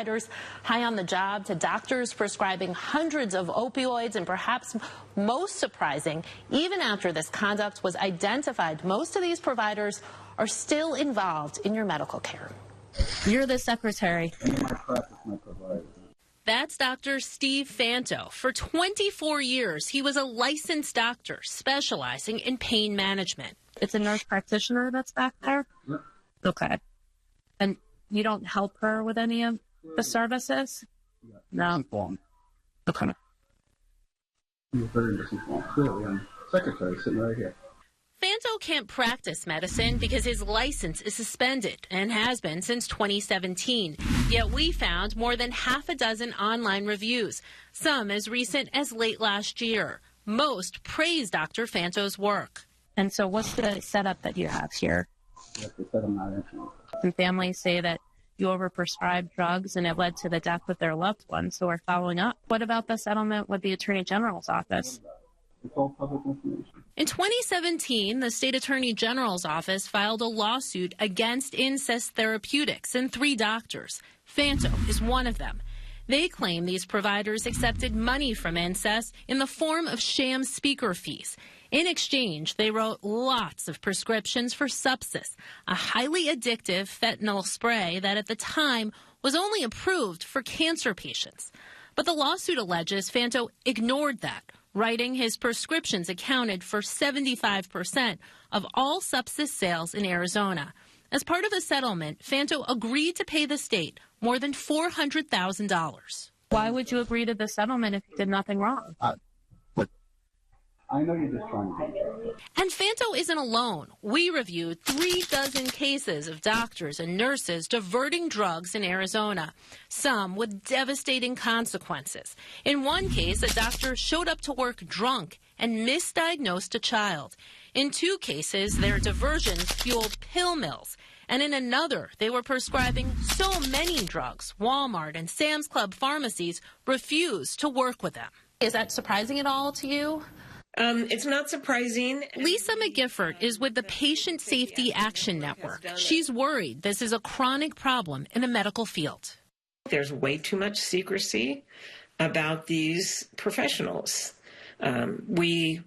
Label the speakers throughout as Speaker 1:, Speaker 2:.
Speaker 1: providers high on the job to doctors prescribing hundreds of opioids, and perhaps most surprising, even after this conduct was identified, most of these providers are still involved in your medical care.
Speaker 2: You're the secretary.
Speaker 1: That's Dr. Steve Fanto. For 24 years, he was a licensed doctor specializing in pain management.
Speaker 2: It's a nurse practitioner that's back there?
Speaker 3: Yeah.
Speaker 2: Okay. And you don't help her with any of the services?
Speaker 3: Yeah.
Speaker 2: No. Okay.
Speaker 3: You're very misinformed. Clearly, I'm secretary sitting right here.
Speaker 1: Fanto can't practice medicine because his license is suspended and has been since 2017. Yet we found more than half a dozen online reviews, some as recent as late last year. Most praise Dr. Fanto's work.
Speaker 2: And so what's the setup that you have here?
Speaker 3: Like I said, I'm not answering.
Speaker 2: And families say that you overprescribed drugs and it led to the death of their loved ones, so we're following up. What about the settlement with the Attorney General's office?
Speaker 3: It's all public information.
Speaker 1: In 2017, the State Attorney General's office filed a lawsuit against Incest Therapeutics and 3 doctors. Fanto is one of them. They claim these providers accepted money from Incest in the form of sham speaker fees. In exchange, they wrote lots of prescriptions for Subsys, a highly addictive fentanyl spray that at the time was only approved for cancer patients. But the lawsuit alleges Fanto ignored that, writing his prescriptions accounted for 75% of all Subsys sales in Arizona. As part of a settlement, Fanto agreed to pay the state more than $400,000.
Speaker 2: Why would you agree to the settlement if you did nothing wrong?
Speaker 3: I know you're just trying to do.
Speaker 1: And Fanto isn't alone. We reviewed 36 cases of doctors and nurses diverting drugs in Arizona, some with devastating consequences. In one case, a doctor showed up to work drunk and misdiagnosed a child. In 2 cases, their diversions fueled pill mills. And in another, they were prescribing so many drugs, Walmart and Sam's Club pharmacies refused to work with them. Is that surprising at all to you?
Speaker 4: It's not surprising.
Speaker 1: Lisa McGifford is with the Patient Safety Action Network. She's worried this is a chronic problem in the medical field.
Speaker 4: There's way too much secrecy about these professionals. We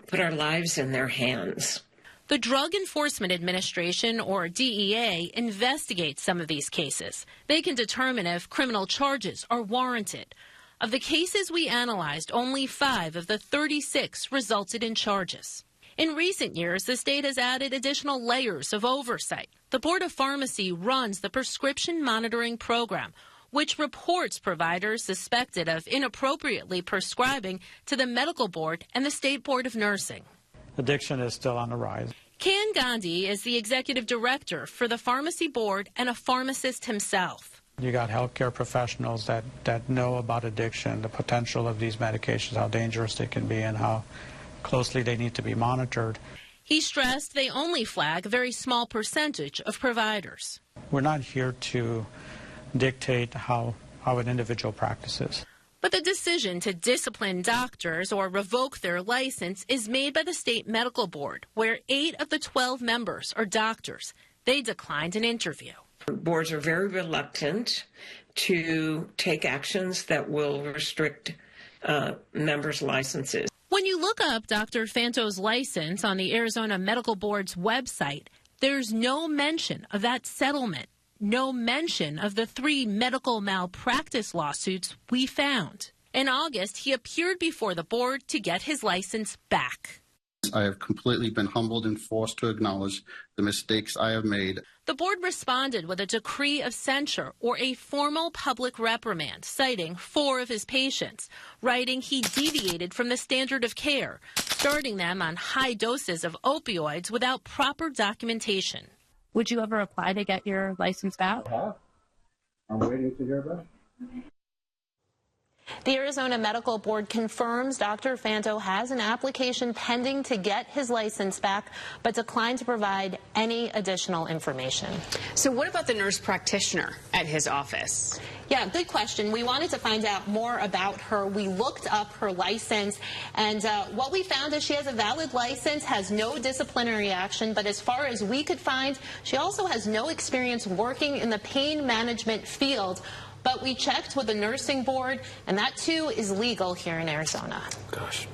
Speaker 4: put our lives in their hands.
Speaker 1: The Drug Enforcement Administration, or DEA, investigates some of these cases. They can determine if criminal charges are warranted. Of the cases we analyzed, only 5 of the 36 resulted in charges. In recent years, the state has added additional layers of oversight. The Board of Pharmacy runs the Prescription Monitoring Program, which reports providers suspected of inappropriately prescribing to the Medical Board and the State Board of Nursing.
Speaker 5: Addiction is still on the rise.
Speaker 1: Ken Gandhi is the executive director for the Pharmacy Board and a pharmacist himself.
Speaker 5: You got healthcare professionals that know about addiction, the potential of these medications, how dangerous they can be, and how closely they need to be monitored.
Speaker 1: He stressed they only flag a very small percentage of providers.
Speaker 5: We're not here to dictate how an individual practices.
Speaker 1: But the decision to discipline doctors or revoke their license is made by the State Medical Board, where 8 of the 12 members are doctors. They declined an interview.
Speaker 4: Boards are very reluctant to take actions that will restrict members' licenses.
Speaker 1: When you look up Dr. Fanto's license on the Arizona Medical Board's website, there's no mention of that settlement, no mention of the 3 medical malpractice lawsuits we found. In August, he appeared before the board to get his license back.
Speaker 6: I have completely been humbled and forced to acknowledge the mistakes I have made.
Speaker 1: The board responded with a decree of censure or a formal public reprimand, citing 4 of his patients, writing he deviated from the standard of care, starting them on high doses of opioids without proper documentation.
Speaker 2: Would you ever apply to get your license back?
Speaker 3: I have. I'm waiting to hear back.
Speaker 1: The Arizona Medical Board confirms Dr. Fanto has an application pending to get his license back, but declined to provide any additional information.
Speaker 7: So what about the nurse practitioner at his office?
Speaker 1: Yeah, good question. We wanted to find out more about her. We looked up her license, and what we found is she has a valid license, has no disciplinary action, but as far as we could find, she also has no experience working in the pain management field. But we checked with the nursing board, and that too is legal here in Arizona.
Speaker 8: Gosh.